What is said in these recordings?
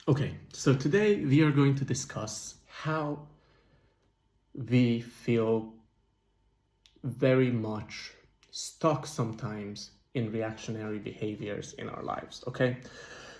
Okay, so today we are going to discuss how we feel very much stuck sometimes in reactionary behaviors in our lives, okay?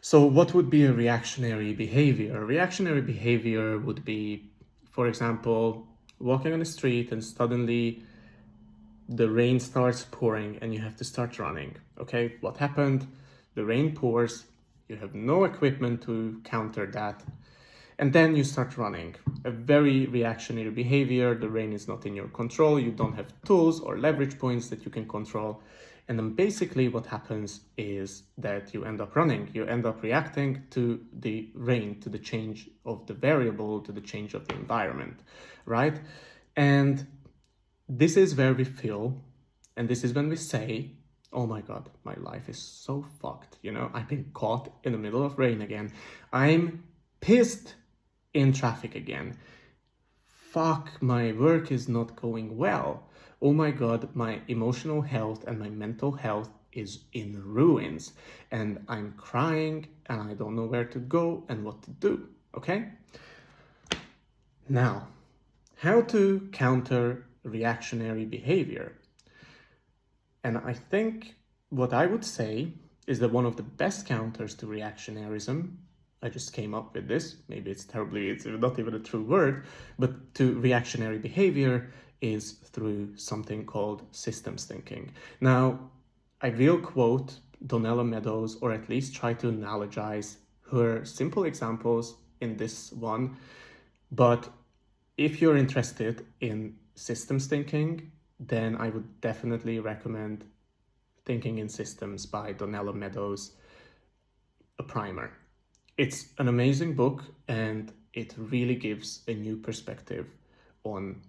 So what would be a reactionary behavior? A reactionary behavior would be, for example, walking on the street and suddenly the rain starts pouring and you have to start running, okay? What happened? The rain pours, you have no equipment to counter that, and then you start running. A very reactionary behavior. The rain is not in your control. You don't have tools or leverage points that you can control. And then basically what happens is that you end up running. You end up reacting to the rain, to the change of the variable, to the change of the environment, right? And this is where we feel, and this is when we say, oh my God, my life is so fucked. I've been caught in the middle of rain again. I'm pissed in traffic again. Fuck, my work is not going well. Oh my God, my emotional health and my mental health is in ruins. And I'm crying and I don't know where to go and what to do. Okay? Now, how to counter reactionary behavior? And I think what I would say is that one of the best counters to reactionarism, I just came up with this, maybe it's not even a true word, but to reactionary behavior is through something called systems thinking. Now, I will quote Donella Meadows, or at least try to analogize her simple examples in this one. But if you're interested in systems thinking, then I would definitely recommend Thinking in Systems by Donella Meadows, a primer. It's an amazing book and it really gives a new perspective on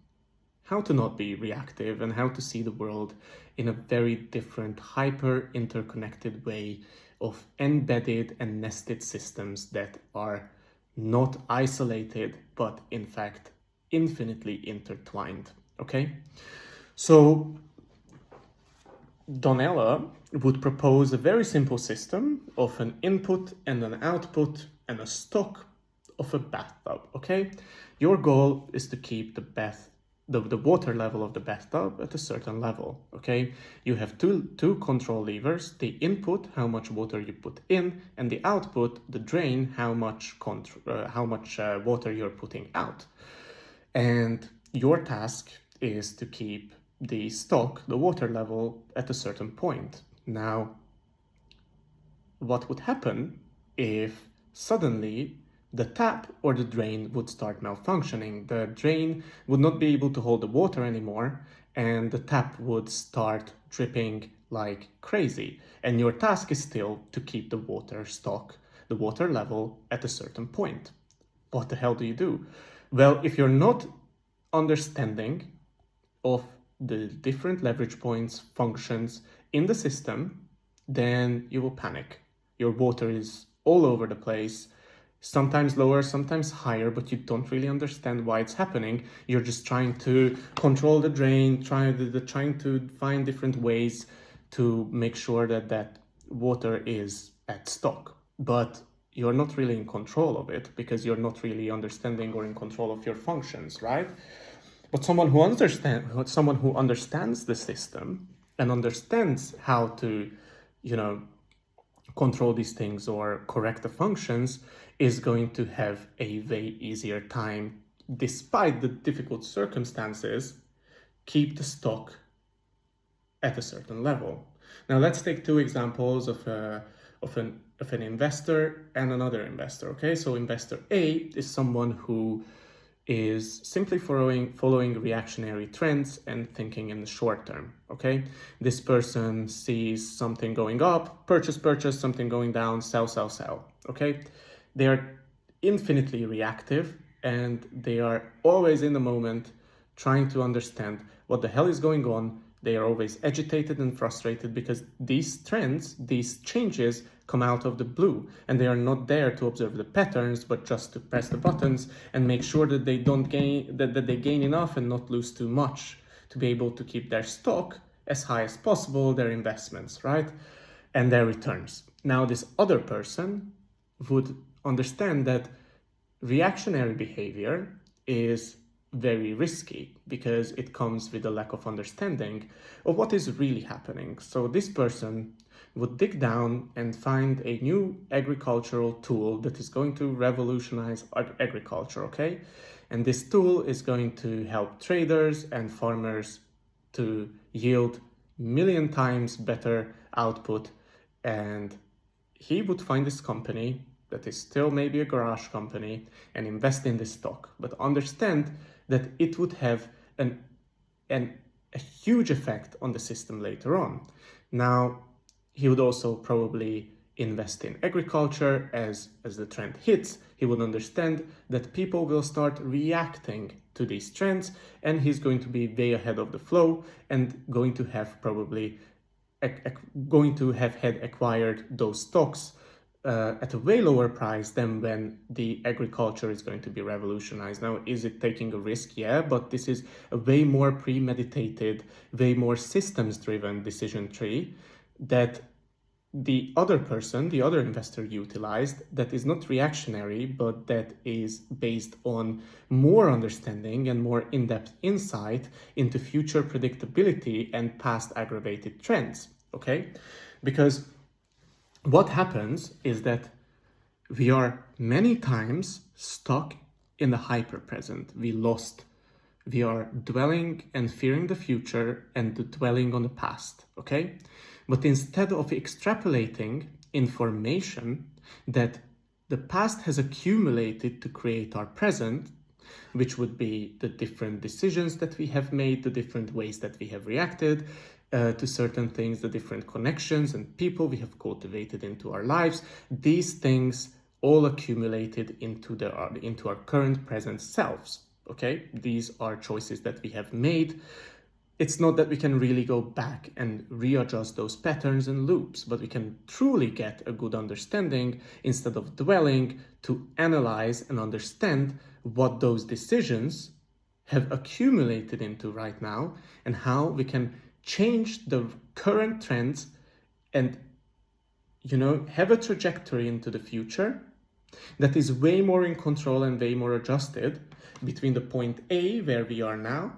how to not be reactive and how to see the world in a very different, hyper interconnected way of embedded and nested systems that are not isolated, but in fact infinitely intertwined. Okay? So Donella would propose a very simple system of an input and an output and a stock of a bathtub, okay? Your goal is to keep the water level of the bathtub at a certain level, okay? You have two control levers, the input, how much water you put in, and the output, the drain, how much water you're putting out. And your task is to keep the water level at a certain point. Now, what would happen if suddenly the tap or the drain would start malfunctioning? The drain would not be able to hold the water anymore, and the tap would start dripping like crazy. And your task is still to keep the water level at a certain point. What the hell do you do? Well, if you're not understanding of the different leverage points, functions in the system, then you will panic. Your water is all over the place, sometimes lower, sometimes higher, but you don't really understand why it's happening. You're just trying to control the drain, trying to find different ways to make sure that water is at stock. But you're not really in control of it because you're not really understanding or in control of your functions, right? But someone who understands the system and understands how to, control these things or correct the functions is going to have a way easier time, despite the difficult circumstances, keep the stock at a certain level. Now let's take two examples of an investor and another investor. Okay, so investor A is someone who is simply following reactionary trends and thinking in the short term. Okay, this person sees something going up, purchase, something going down, sell. Okay, they are infinitely reactive and they are always in the moment trying to understand what the hell is going on. They are always agitated and frustrated because these trends, these changes come out of the blue and they are not there to observe the patterns, but just to press the buttons and make sure that they don't gain, that they gain enough and not lose too much to be able to keep their stock as high as possible, their investments, right? And their returns. Now, this other person would understand that reactionary behavior is very risky because it comes with a lack of understanding of what is really happening. So this person would dig down and find a new agricultural tool that is going to revolutionize agriculture, okay? And this tool is going to help traders and farmers to yield million times better output. And he would find this company that is still maybe a garage company and invest in this stock, but understand that it would have a huge effect on the system later on. Now, he would also probably invest in agriculture as the trend hits. He would understand that people will start reacting to these trends, and he's going to be way ahead of the flow and going to have had acquired those stocks at a way lower price than when the agriculture is going to be revolutionized. Now, is it taking a risk? Yeah, but this is a way more premeditated, way more systems-driven decision tree that the other person, the other investor utilized, that is not reactionary, but that is based on more understanding and more in-depth insight into future predictability and past aggravated trends, okay? Because what happens is that we are many times stuck in the hyper-present. We are dwelling and fearing the future and dwelling on the past, okay? But instead of extrapolating information that the past has accumulated to create our present, which would be the different decisions that we have made, the different ways that we have reacted to certain things, the different connections and people we have cultivated into our lives, these things all accumulated into our current present selves, okay? These are choices that we have made. It's not that we can really go back and readjust those patterns and loops, but we can truly get a good understanding instead of dwelling to analyze and understand what those decisions have accumulated into right now and how we can change the current trends and, have a trajectory into the future that is way more in control and way more adjusted between the point A, where we are now,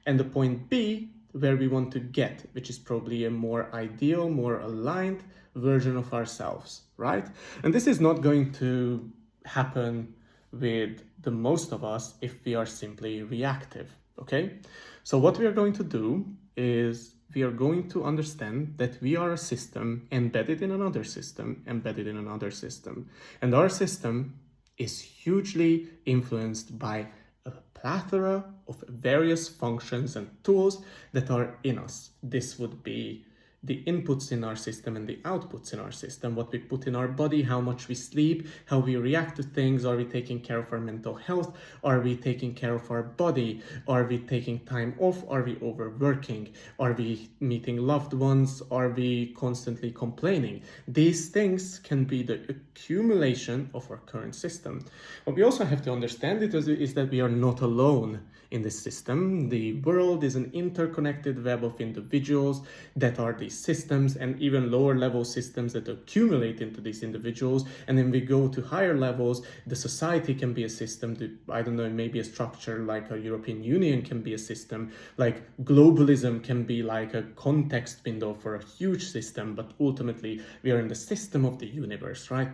and the point B, where we want to get, which is probably a more ideal, more aligned version of ourselves, right? And this is not going to happen with the most of us if we are simply reactive, okay? So what we are going to do is we are going to understand that we are a system embedded in another system, embedded in another system. And our system is hugely influenced by a plethora of various functions and tools that are in us. This would be the inputs in our system and the outputs in our system, what we put in our body, how much we sleep, how we react to things. Are we taking care of our mental health? Are we taking care of our body? Are we taking time off? Are we overworking? Are we meeting loved ones? Are we constantly complaining? These things can be the accumulation of our current system. What we also have to understand is that we are not alone in this system. The world is an interconnected web of individuals that are these systems, and even lower level systems that accumulate into these individuals. And then we go to higher levels. The society can be a system. Maybe a structure like a European Union can be a system. Like globalism can be like a context window for a huge system. But ultimately, we are in the system of the universe, right?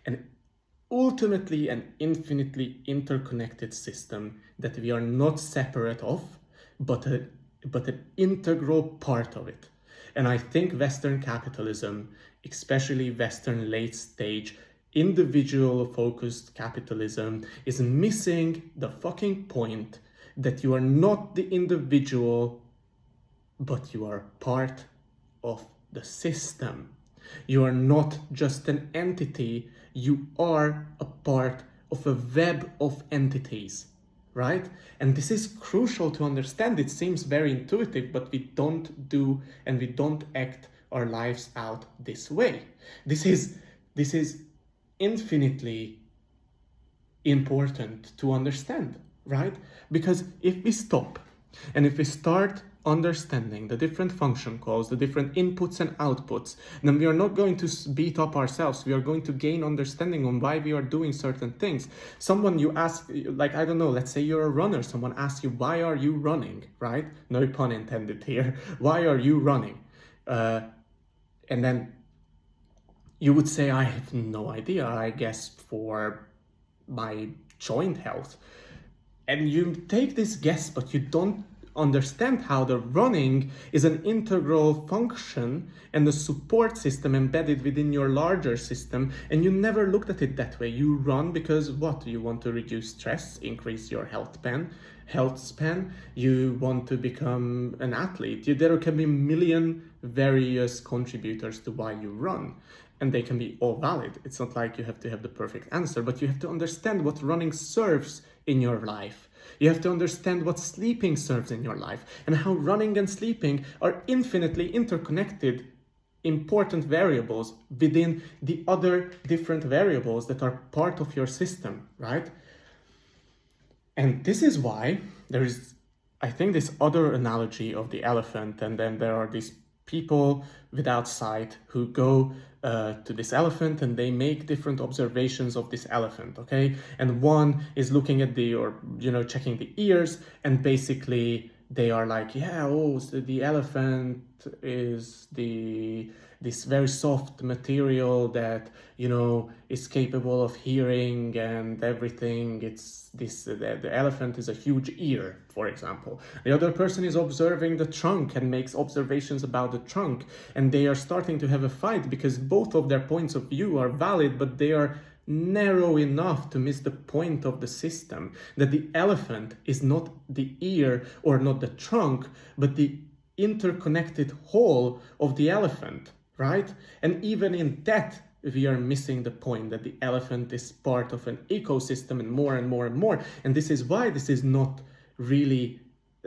And ultimately an infinitely interconnected system that we are not separate of, but an integral part of it. And I think Western capitalism, especially Western late stage individual focused capitalism, is missing the fucking point that you are not the individual, but you are part of the system. You are not just an entity, you are a part of a web of entities, right? And this is crucial to understand. It seems very intuitive, but we don't do and we don't act our lives out this way. This is infinitely important to understand, right? Because if we stop and if we start understanding the different function calls, the different inputs and outputs, then we are not going to beat up ourselves. We are going to gain understanding on why we are doing certain things. Someone you ask, like, I don't know, let's say you're a runner, someone asks you, why are you running, right? No pun intended here. Why are you running? And then you would say, I have no idea, I guess for my joint health. And you take this guess, but you don't understand how the running is an integral function and a support system embedded within your larger system, and you never looked at it that way. You run because what? You want to reduce stress, increase your health span, you want to become an athlete. There can be a million various contributors to why you run, and they can be all valid. It's not like you have to have the perfect answer, but you have to understand what running serves in your life. You have to understand what sleeping serves in your life, and how running and sleeping are infinitely interconnected, important variables within the other different variables that are part of your system, right? And this is why there is, I think, this other analogy of the elephant, and then there are these people without sight who go to this elephant and they make different observations of this elephant, okay? And one is looking at checking the ears, and basically they are like, yeah, oh, so the elephant is this very soft material that, is capable of hearing and everything. It's the elephant is a huge ear, for example. The other person is observing the trunk and makes observations about the trunk, and they are starting to have a fight because both of their points of view are valid, but they are narrow enough to miss the point of the system, that the elephant is not the ear or not the trunk, but the interconnected whole of the elephant, right? And even in that, we are missing the point that the elephant is part of an ecosystem, and more and more and more. And this is why this is not really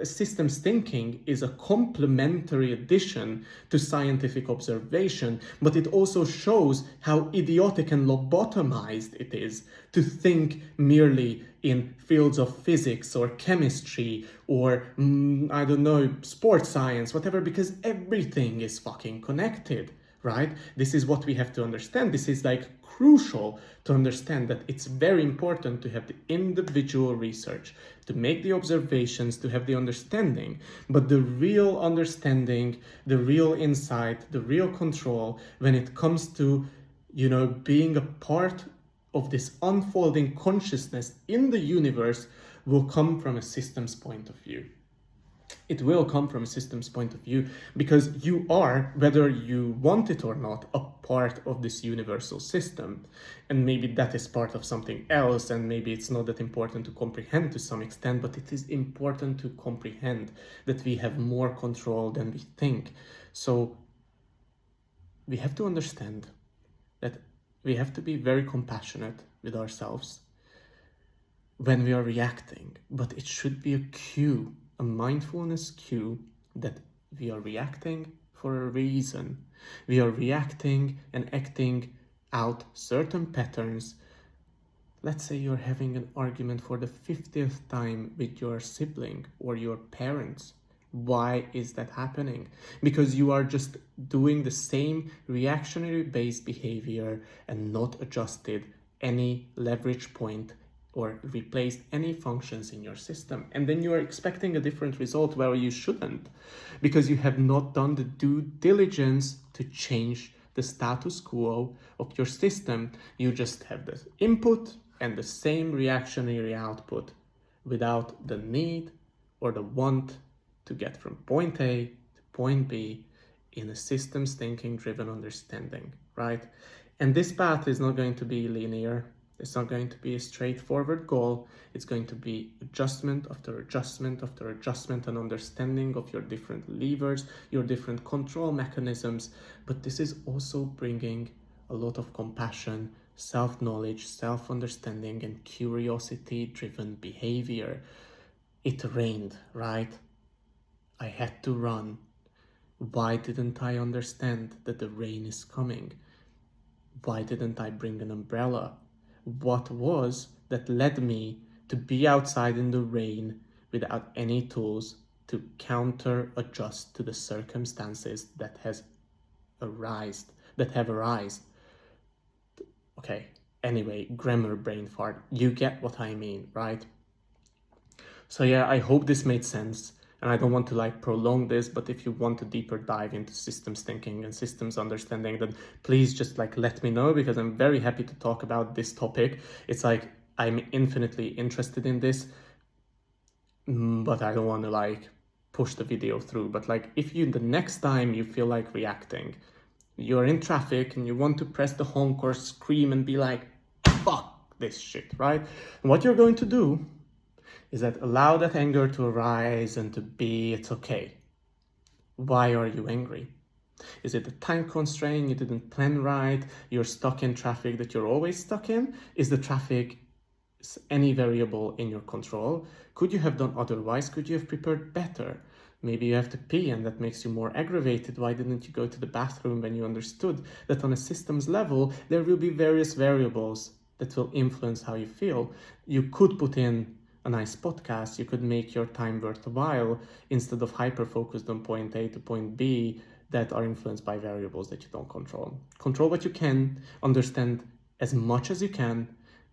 systems thinking. Is a complementary addition to scientific observation, but it also shows how idiotic and lobotomized it is to think merely in fields of physics or chemistry or I don't know, sports science, whatever, because everything is fucking connected, right? This is what we have to understand. This is like crucial to understand, that it's very important to have the individual research, to make the observations, to have the understanding, but the real understanding, the real insight, the real control when it comes to, being a part of this unfolding consciousness in the universe will come from a systems point of view. It will come from a systems point of view because you are, whether you want it or not, a part of this universal system. And maybe that is part of something else, and maybe it's not that important to comprehend to some extent, but it is important to comprehend that we have more control than we think. So we have to understand that we have to be very compassionate with ourselves when we are reacting, but it should be a cue, a mindfulness cue, that we are reacting for a reason. We are reacting and acting out certain patterns. Let's say you're having an argument for the 50th time with your sibling or your parents. Why is that happening? Because you are just doing the same reactionary based behavior and not adjusted any leverage point or replaced any functions in your system. And then you are expecting a different result where you shouldn't, because you have not done the due diligence to change the status quo of your system. You just have the input and the same reactionary output without the need or the want to get from point A to point B in a systems thinking driven understanding, right? And this path is not going to be linear. It's not going to be a straightforward goal. It's going to be adjustment after adjustment after adjustment, and understanding of your different levers, your different control mechanisms. But this is also bringing a lot of compassion, self-knowledge, self-understanding, and curiosity-driven behavior. It rained, right? I had to run. Why didn't I understand that the rain is coming? Why didn't I bring an umbrella? What was that led me to be outside in the rain without any tools to counter adjust to the circumstances that have arisen. Okay, anyway, grammar brain fart. You get what I mean, right? So yeah, I hope this made sense. And I don't want to like prolong this, but if you want a deeper dive into systems thinking and systems understanding, then please just like let me know, because I'm very happy to talk about this topic. It's like I'm infinitely interested in this, but I don't want to like push the video through. But like if you, the next time you feel like reacting, you're in traffic and you want to press the honk or scream and be like, fuck this shit, right? And what you're going to do is that allow that anger to arise and to be, it's okay. Why are you angry? Is it a time constraint? You didn't plan right? You're stuck in traffic that you're always stuck in? Is the traffic any variable in your control? Could you have done otherwise? Could you have prepared better? Maybe you have to pee and that makes you more aggravated. Why didn't you go to the bathroom when you understood that on a systems level, there will be various variables that will influence how you feel? You could put in a nice podcast. You could make your time worthwhile instead of hyper-focused on point A to point B that are influenced by variables that you don't control. Control what you can, understand as much as you can,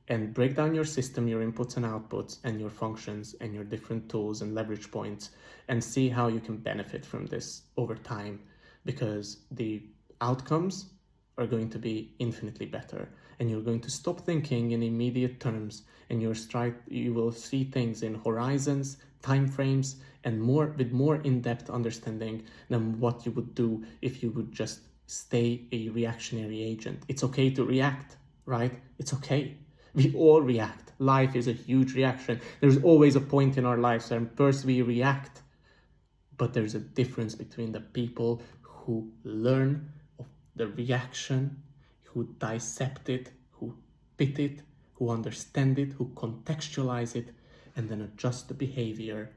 and break down your system, your inputs and outputs, and your functions, and your different tools and leverage points, and see how you can benefit from this over time, because the outcomes are going to be infinitely better, and you're going to stop thinking in immediate terms, and you will see things in horizons, time frames, and with more in-depth understanding than what you would do if you would just stay a reactionary agent. It's okay to react, right? It's okay. We all react. Life is a huge reaction. There's always a point in our lives where first we react, but there's a difference between the people who learn of the reaction, who dissect it, who pit it, who understand it, who contextualize it, and then adjust the behavior,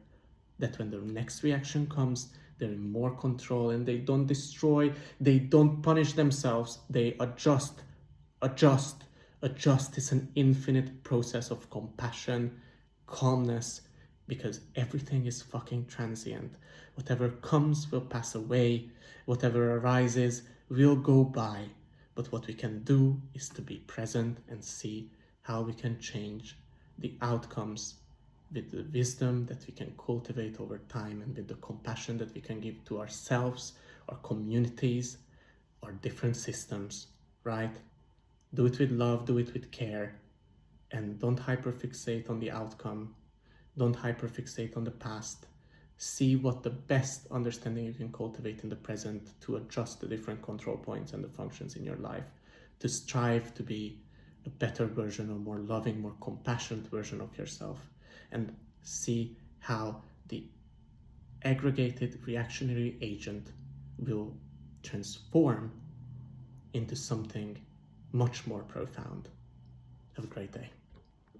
that when the next reaction comes, they're in more control and they don't destroy, they don't punish themselves, they adjust. Adjust is an infinite process of compassion, calmness, because everything is fucking transient. Whatever comes will pass away, whatever arises will go by. But what we can do is to be present and see how we can change the outcomes with the wisdom that we can cultivate over time, and with the compassion that we can give to ourselves, our communities, our different systems, right? Do it with love, do it with care, and don't hyperfixate on the outcome. Don't hyperfixate on the past. See what the best understanding you can cultivate in the present to adjust the different control points and the functions in your life, to strive to be a better version, a more loving, more compassionate version of yourself, and see how the aggregated reactionary agent will transform into something much more profound. Have a great day.